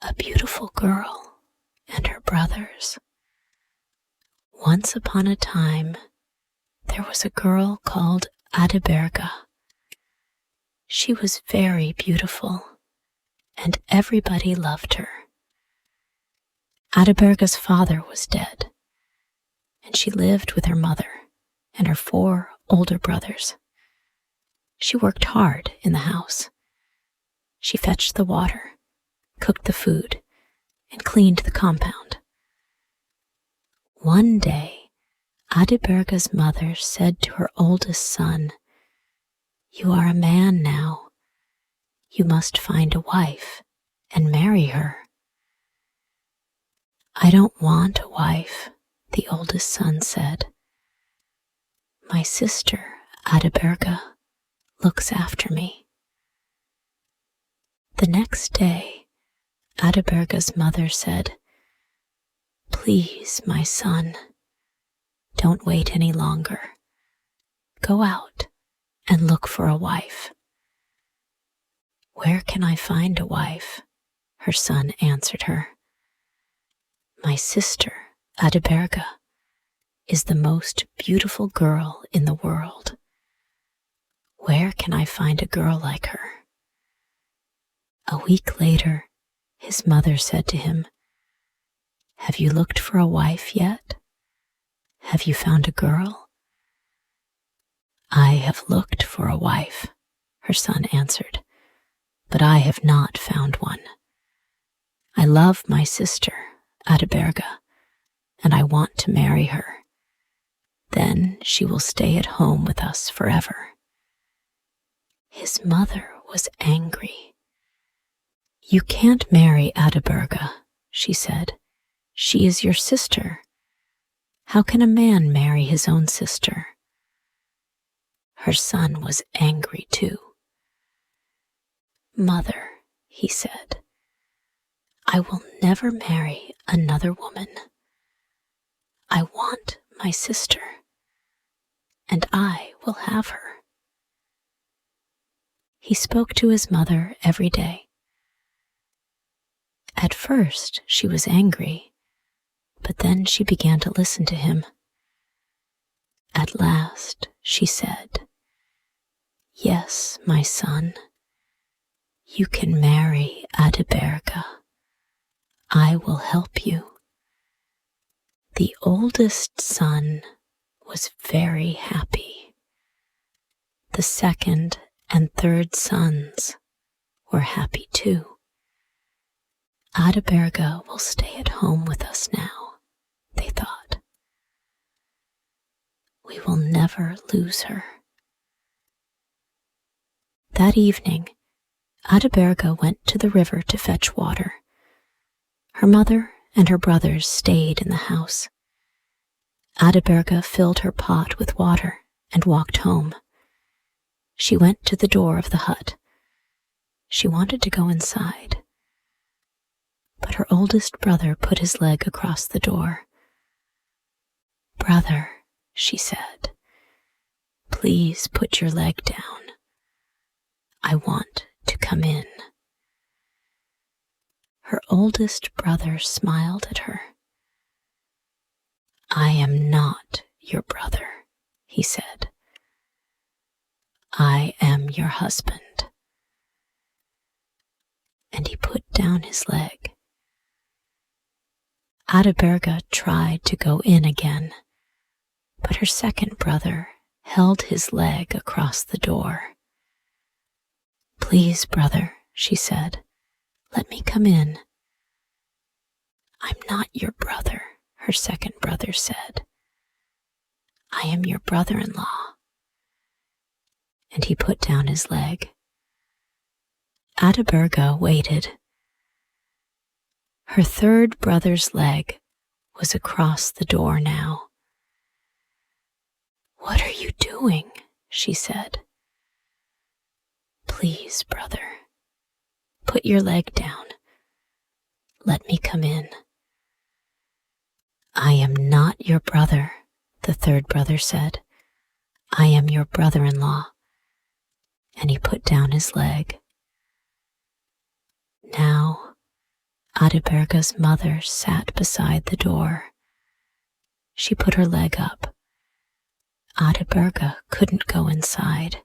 A beautiful girl and her brothers. Once upon a time, there was a girl called Adiberga. She was very beautiful, and everybody loved her. Adiberga's father was dead, and she lived with her mother and her 4 older brothers. She worked hard in the house. She fetched the water, cooked the food, and cleaned the compound. One day, Adiberga's mother said to her oldest son, "You are a man now. You must find a wife and marry her." "I don't want a wife," the oldest son said. "My sister, Adiberga, looks after me." The next day, Adiberga's mother said, "Please, my son, don't wait any longer. Go out and look for a wife." "Where can I find a wife?" her son answered her. "My sister, Adiberga, is the most beautiful girl in the world. Where can I find a girl like her?" A week later, his mother said to him, "Have you looked for a wife yet? Have you found a girl?" "I have looked for a wife," her son answered, "but I have not found one. I love my sister, Adiberga, and I want to marry her. Then she will stay at home with us forever." His mother was angry. "You can't marry Adiberga," she said. "She is your sister. How can a man marry his own sister?" Her son was angry too. "Mother," he said, "I will never marry another woman. I want my sister, and I will have her." He spoke to his mother every day. At first, she was angry, but then she began to listen to him. At last, she said, "Yes, my son, you can marry Adiberga. I will help you." The oldest son was very happy. The second and third sons were happy too. "Adiberga will stay at home with us now," they thought. "We will never lose her." That evening, Adiberga went to the river to fetch water. Her mother and her brothers stayed in the house. Adiberga filled her pot with water and walked home. She went to the door of the hut. She wanted to go inside, but her oldest brother put his leg across the door. "Brother," she said, "please put your leg down. I want to come in." Her oldest brother smiled at her. "I am not your brother," he said. "I am your husband." And he put down his leg. Adiberga tried to go in again, but her second brother held his leg across the door. "Please, brother," she said, "let me come in." "I'm not your brother," her second brother said. "I am your brother-in-law." And he put down his leg. Adiberga waited. Her third brother's leg was across the door now. "What are you doing?" she said. "Please, brother, put your leg down. Let me come in." "I am not your brother," the third brother said. "I am your brother-in-law." And he put down his leg. Now, Adiberga's mother sat beside the door. She put her leg up. Adiberga couldn't go inside.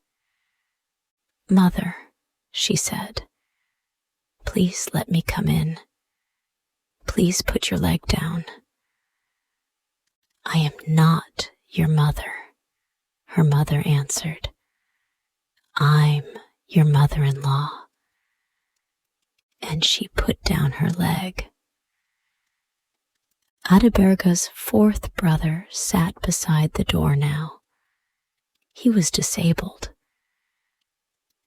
"Mother," she said, "please let me come in. Please put your leg down." "I am not your mother," her mother answered. "I'm your mother-in-law." And she put down her leg. Adiberga's fourth brother sat beside the door now. He was disabled.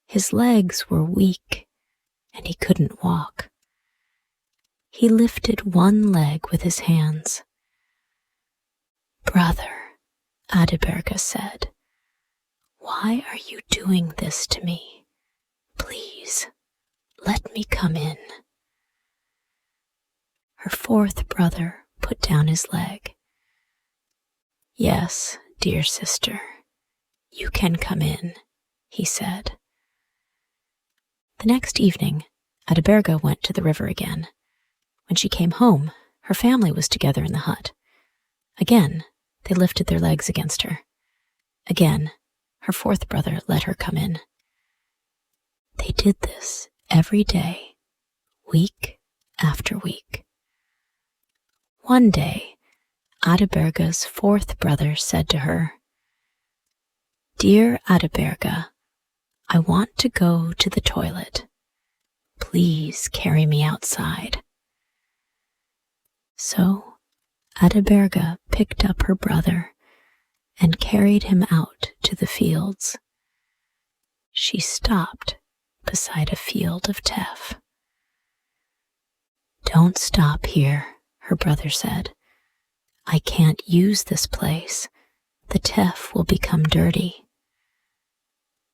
His legs were weak, and he couldn't walk. He lifted one leg with his hands. "Brother," Adiberga said, "why are you doing this to me? Please, let me come in." Her fourth brother put down his leg. "Yes, dear sister, you can come in," he said. The next evening, Adiberga went to the river again. When she came home, her family was together in the hut. Again, they lifted their legs against her. Again, her fourth brother let her come in. They did this every day, week after week. One day, Adiberga's fourth brother said to her, "Dear Adiberga, I want to go to the toilet. Please carry me outside." So Adiberga picked up her brother and carried him out to the fields. She stopped beside a field of teff. "Don't stop here," her brother said. "I can't use this place. The teff will become dirty."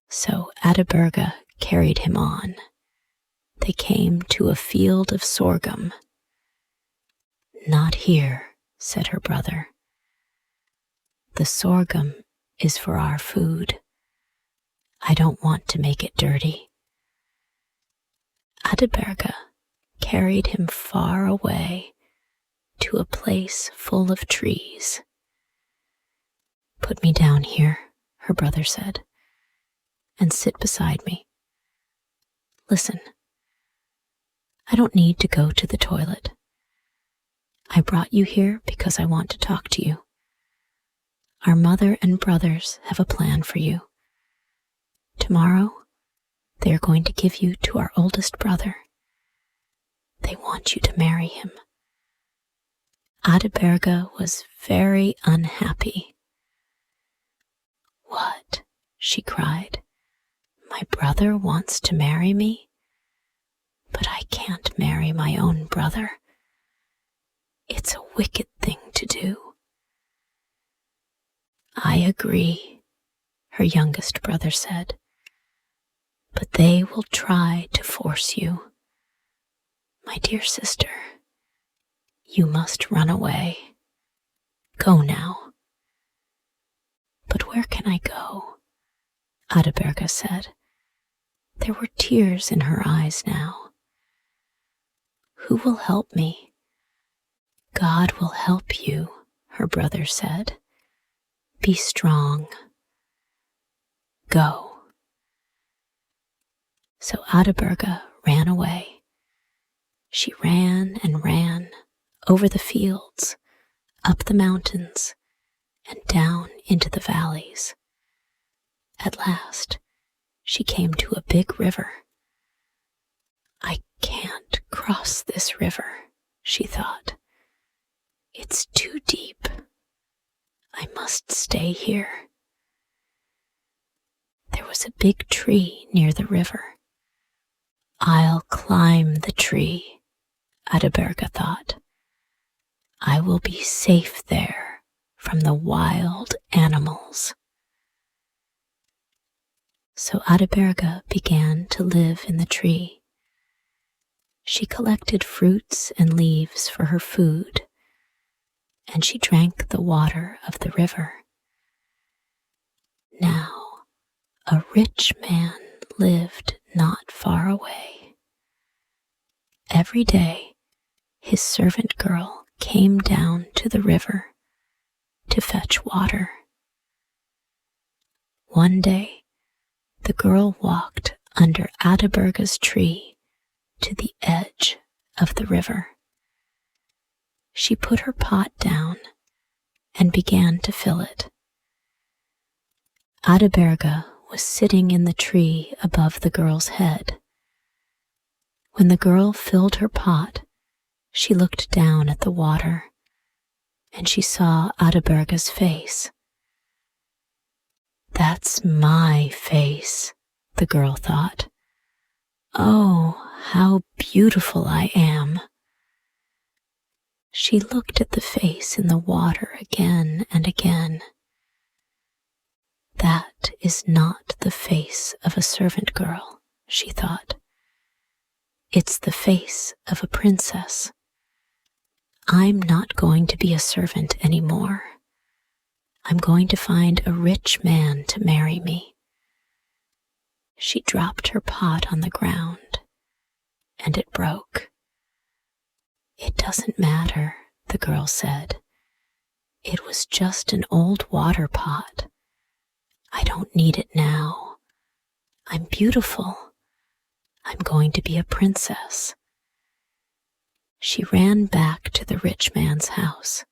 So Adiberga carried him on. They came to a field of sorghum. "Not here," said her brother. "The sorghum is for our food. I don't want to make it dirty." Adiberga carried him far away to a place full of trees. "Put me down here," her brother said, "and sit beside me. Listen, I don't need to go to the toilet. I brought you here because I want to talk to you. Our mother and brothers have a plan for you. Tomorrow, they are going to give you to our oldest brother. They want you to marry him." Adiberga was very unhappy. "What?" she cried. "My brother wants to marry me? But I can't marry my own brother. It's a wicked thing to do." "I agree," her youngest brother said, "but they will try to force you. My dear sister, you must run away. Go now." "But where can I go?" Adiberga said. There were tears in her eyes now. "Who will help me?" "God will help you," her brother said. "Be strong. Go." So Adiberga ran away. She ran and ran over the fields, up the mountains, and down into the valleys. At last, she came to a big river. "I can't cross this river," she thought. "It's too deep. I must stay here." There was a big tree near the river. "I'll climb the tree," Adiberga thought. "I will be safe there from the wild animals." So Adiberga began to live in the tree. She collected fruits and leaves for her food, and she drank the water of the river. Now, a rich man lived not far away. Every day, his servant girl came down to the river to fetch water. One day, the girl walked under Adiberga's tree to the edge of the river. She put her pot down and began to fill it. Adiberga was sitting in the tree above the girl's head. When the girl filled her pot, she looked down at the water, and she saw Adiberga's face. "That's my face," the girl thought. "Oh, how beautiful I am." She looked at the face in the water again and again. "That is not the face of a servant girl," she thought. "It's the face of a princess. I'm not going to be a servant anymore. I'm going to find a rich man to marry me." She dropped her pot on the ground, and it broke. "It doesn't matter," the girl said. "It was just an old water pot. I don't need it now. I'm beautiful. I'm going to be a princess." She ran back to the rich man's house.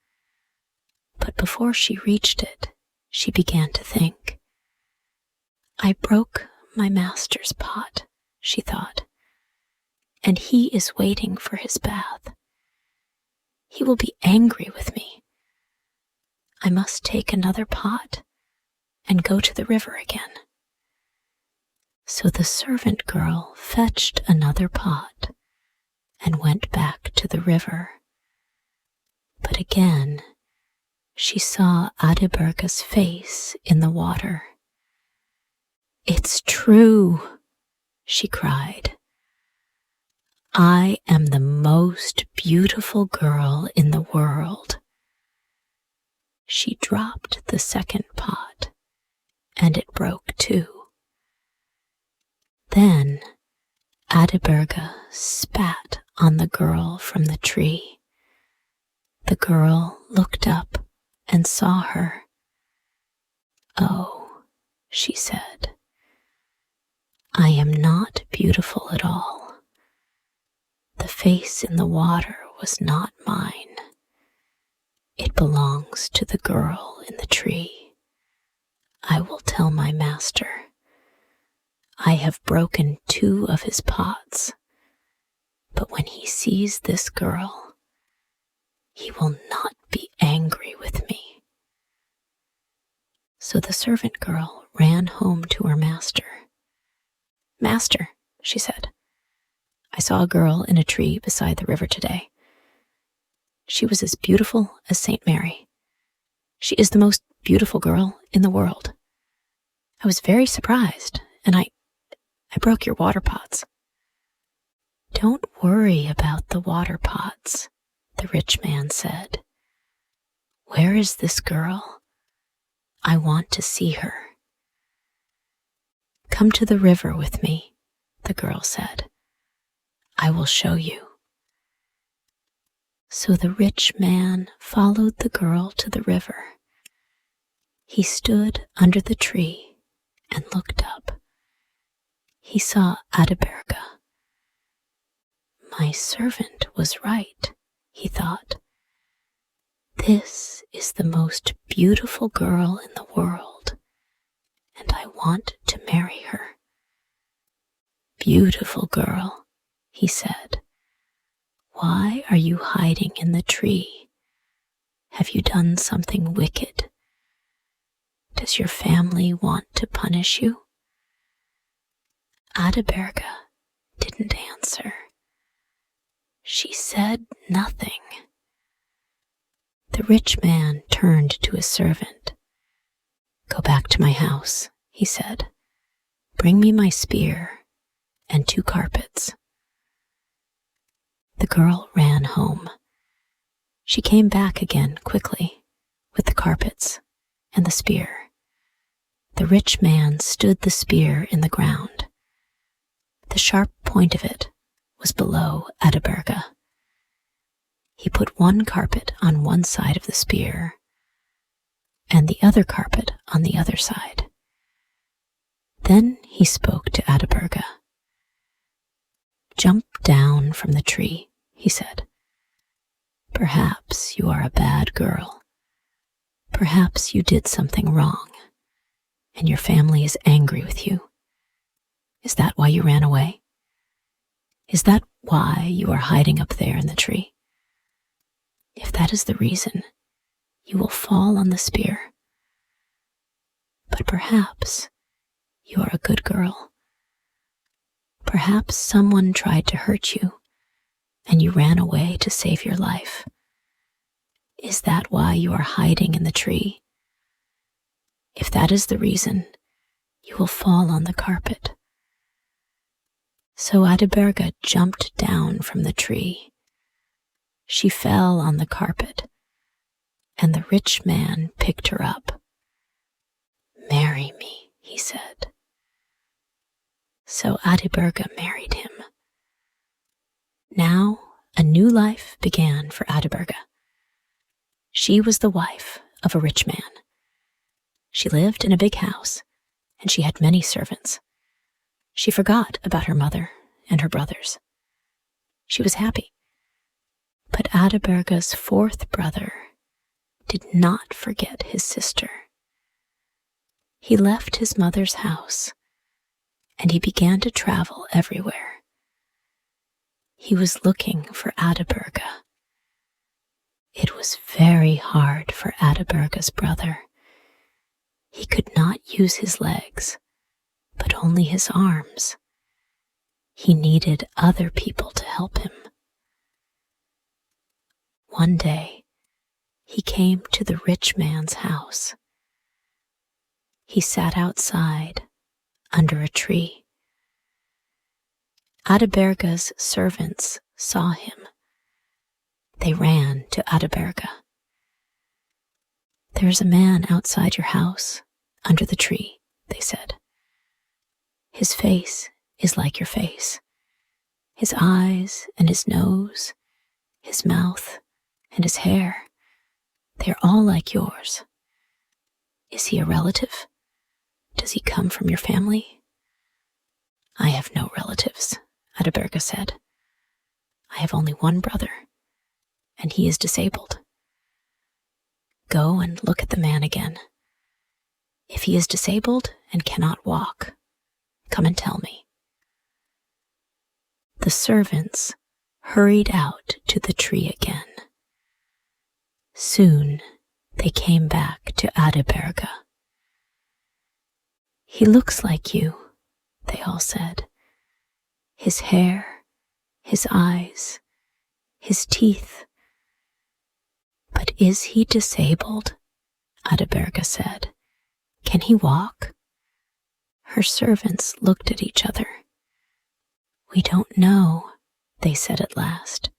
But before she reached it, she began to think. "I broke my master's pot," she thought, "and he is waiting for his bath. He will be angry with me. I must take another pot and go to the river again." So the servant girl fetched another pot and went back to the river. But again, she saw Adiberga's face in the water. "It's true," she cried. "I am the most beautiful girl in the world." She dropped the second pot, and it broke too. Then Adiberga spat on the girl from the tree. The girl looked up and saw her. "Oh," she said, "I am not beautiful at all. The face in the water was not mine. It belongs to the girl in the tree. I will tell my master. I have broken 2 of his pots, but when he sees this girl, he will not be angry with me." So the servant girl ran home to her master. "Master," she said, "I saw a girl in a tree beside the river today. She was as beautiful as Saint Mary. She is the most beautiful girl in the world. I was very surprised, and I broke your water pots." "Don't worry about the water pots," the rich man said. "Where is this girl? I want to see her." "Come to the river with me," the girl said. "I will show you." So the rich man followed the girl to the river. He stood under the tree and looked up. He saw Adiberga. "My servant was right," he thought. "This is the most beautiful girl in the world, and I want to marry her." "Beautiful girl," he said, "why are you hiding in the tree? Have you done something wicked? Does your family want to punish you?" Adiberga didn't answer. She said nothing. The rich man turned to his servant. "Go back to my house," he said. "Bring me my spear and 2 carpets." The girl ran home. She came back again quickly with the carpets and the spear. The rich man stood the spear in the ground. The sharp point of it was below Adiberga. He put one carpet on one side of the spear and the other carpet on the other side. Then he spoke to Adiberga. "Jump down from the tree," he said. "Perhaps you are a bad girl. Perhaps you did something wrong, and your family is angry with you. Is that why you ran away? Is that why you are hiding up there in the tree? If that is the reason, you will fall on the spear. But perhaps you are a good girl. Perhaps someone tried to hurt you, and you ran away to save your life. Is that why you are hiding in the tree? If that is the reason, you will fall on the carpet." So Adiberga jumped down from the tree. She fell on the carpet, and the rich man picked her up. "Marry me," he said. So Adiberga married him. Now a new life began for Adiberga. She was the wife of a rich man. She lived in a big house, and she had many servants. She forgot about her mother and her brothers. She was happy. But Adiberga's fourth brother did not forget his sister. He left his mother's house, and he began to travel everywhere. He was looking for Adiberga. It was very hard for Adiberga's brother. He could not use his legs, but only his arms. He needed other people to help him. One day, he came to the rich man's house. He sat outside under a tree. Adiberga's servants saw him. They ran to Adiberga. "There is a man outside your house, under the tree," they said. "His face is like your face. His eyes and his nose, his mouth and his hair, they are all like yours. Is he a relative? Does he come from your family?" "I have no relatives," Adiberga said. "I have only one brother, and he is disabled. Go and look at the man again. If he is disabled and cannot walk, come and tell me." The servants hurried out to the tree again. Soon they came back to Adiberga. "He looks like you," they all said. "His hair, his eyes, his teeth. But is he disabled?" Adiberga said. "Can he walk?" Her servants looked at each other. "We don't know," they said at last.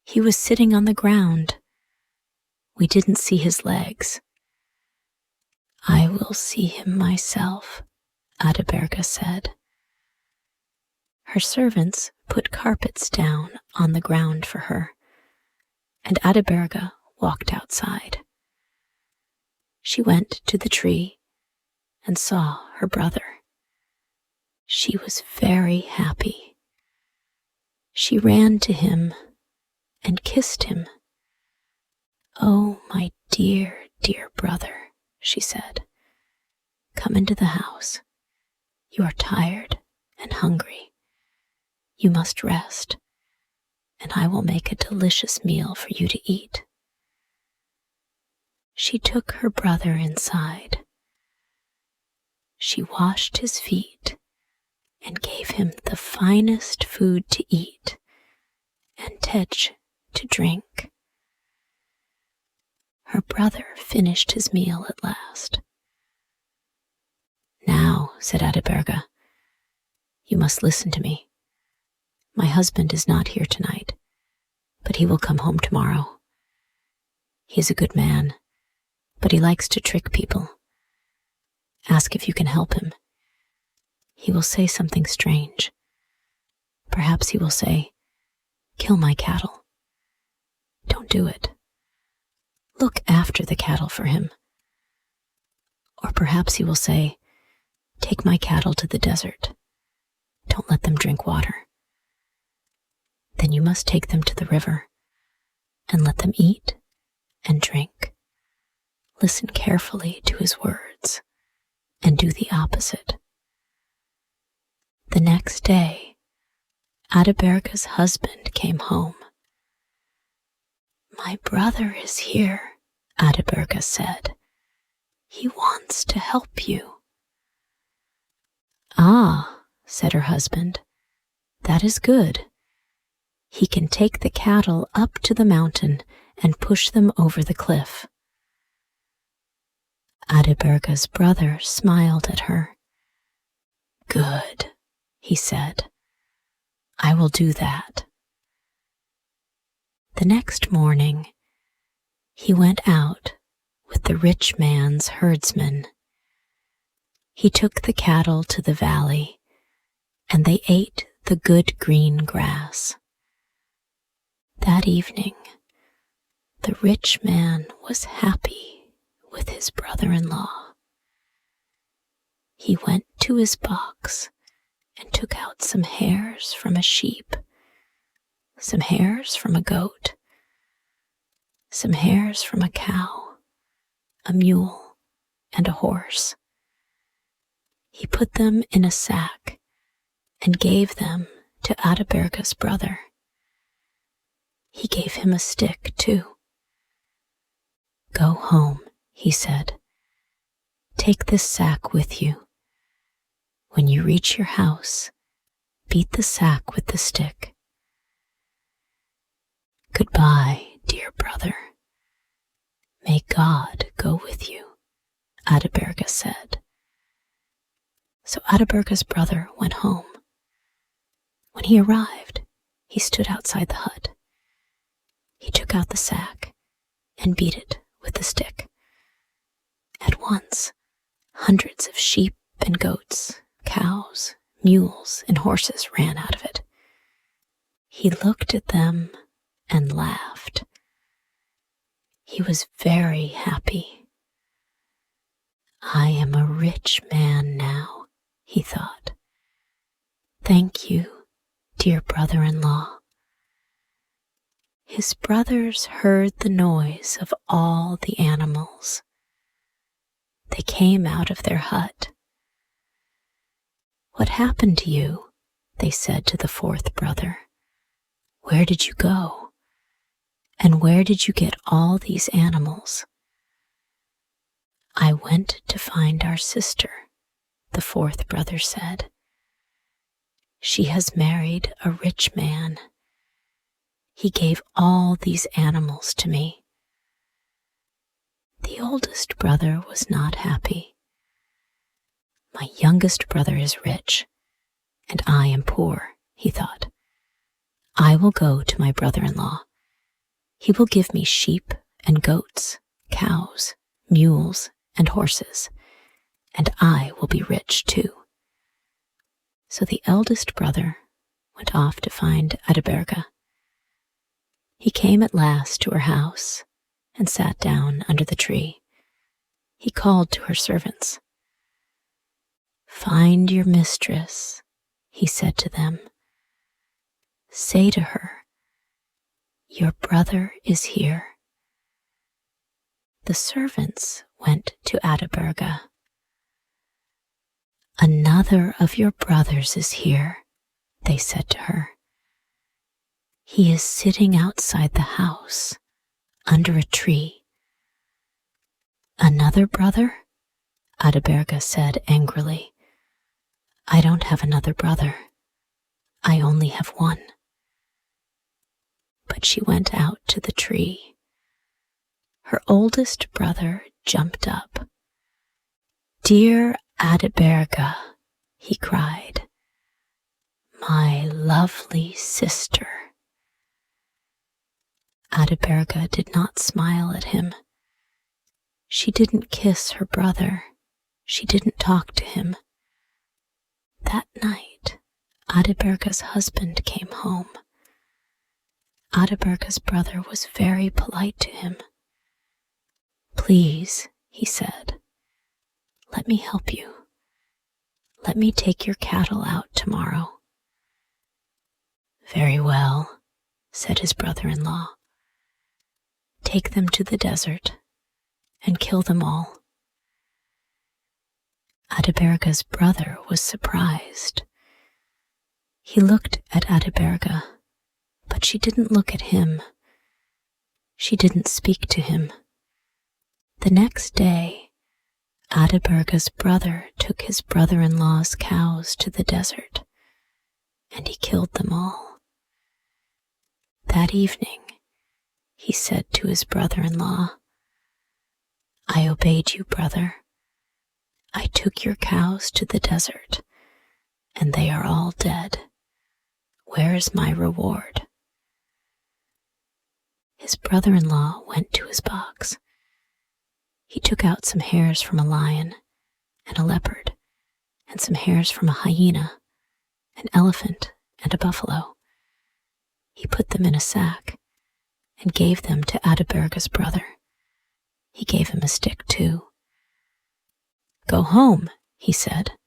"He was sitting on the ground. We didn't see his legs." "I will see him myself," Adiberga said. Her servants put carpets down on the ground for her, and Adiberga walked outside. She went to the tree and saw her brother. She was very happy. She ran to him and kissed him. "Oh, my dear, dear brother," she said. "Come into the house. You are tired and hungry. You must rest, and I will make a delicious meal for you to eat." She took her brother inside. She washed his feet and gave him the finest food to eat and tetch to drink. Her brother finished his meal at last. "Now," said Adiberga, "you must listen to me. My husband is not here tonight, but he will come home tomorrow. He is a good man, but he likes to trick people. Ask if you can help him. He will say something strange. Perhaps he will say, 'Kill my cattle.' do it. Look after the cattle for him. Or perhaps he will say, take my cattle to the desert. Don't let them drink water. Then you must take them to the river and let them eat and drink. Listen carefully to his words and do the opposite. The next day, Adiberga's husband came home. My brother is here, Adiberga said. He wants to help you. Ah, said her husband, that is good. He can take the cattle up to the mountain and push them over the cliff. Adiberga's brother smiled at her. Good, he said. I will do that. The next morning, he went out with the rich man's herdsmen. He took the cattle to the valley, and they ate the good green grass. That evening, the rich man was happy with his brother-in-law. He went to his box and took out some hairs from a sheep, some hairs from a goat, some hairs from a cow, a mule, and a horse. He put them in a sack and gave them to Adiberga's brother. He gave him a stick, too. Go home, he said. Take this sack with you. When you reach your house, beat the sack with the stick. Goodbye, dear brother. May God go with you, Adiberga said. So Adiberga's brother went home. When he arrived, he stood outside the hut. He took out the sack and beat it with the stick. At once, hundreds of sheep and goats, cows, mules, and horses ran out of it. He looked at them and laughed. He was very happy. I am a rich man now, he thought. Thank you, dear brother-in-law. His brothers heard the noise of all the animals. They came out of their hut. What happened to you? They said to the fourth brother. Where did you go? And where did you get all these animals? I went to find our sister, the fourth brother said. She has married a rich man. He gave all these animals to me. The oldest brother was not happy. My youngest brother is rich, and I am poor, he thought. I will go to my brother-in-law. He will give me sheep and goats, cows, mules, and horses, and I will be rich too. So the eldest brother went off to find Adiberga. He came at last to her house and sat down under the tree. He called to her servants. Find your mistress, he said to them. Say to her, your brother is here. The servants went to Adiberga. Another of your brothers is here, they said to her. He is sitting outside the house, under a tree. Another brother? Adiberga said angrily. I don't have another brother. I only have one. But she went out to the tree. Her oldest brother jumped up. Dear Adiberga, he cried, my lovely sister. Adiberga did not smile at him. She didn't kiss her brother. She didn't talk to him. That night, Adiberga's husband came home. Adiberga's brother was very polite to him. "Please," he said, "let me help you. Let me take your cattle out tomorrow." "Very well," said his brother-in-law. "Take them to the desert and kill them all." Adiberga's brother was surprised. He looked at Adiberga, but she didn't look at him. She didn't speak to him. The next day, Adiberga's brother took his brother-in-law's cows to the desert, and he killed them all. That evening, he said to his brother-in-law, "I obeyed you, brother. I took your cows to the desert, and they are all dead. Where is my reward?" His brother-in-law went to his box. He took out some hairs from a lion and a leopard, and some hairs from a hyena, an elephant, and a buffalo. He put them in a sack and gave them to Adiberga's brother. He gave him a stick too. "Go home," he said.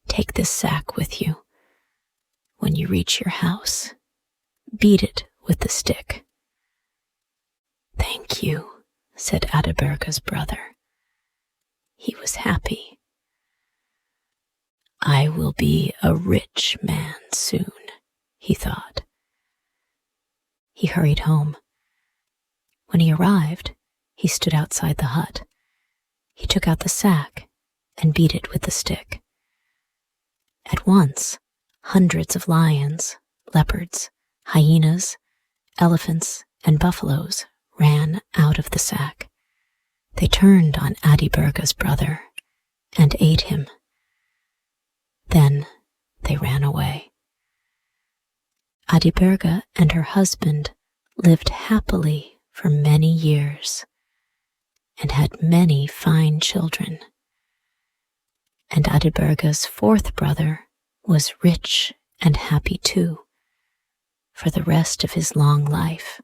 "Take this sack with you. When you reach your house, beat it with the stick." "Thank you," said Adiberga's brother. He was happy. "I will be a rich man soon," he thought. He hurried home. When he arrived, he stood outside the hut. He took out the sack and beat it with the stick. At once, hundreds of lions, leopards, hyenas, elephants, and buffaloes ran out of the sack. They turned on Adiberga's brother and ate him. Then they ran away. Adiberga and her husband lived happily for many years and had many fine children. And Adiberga's fourth brother was rich and happy too for the rest of his long life.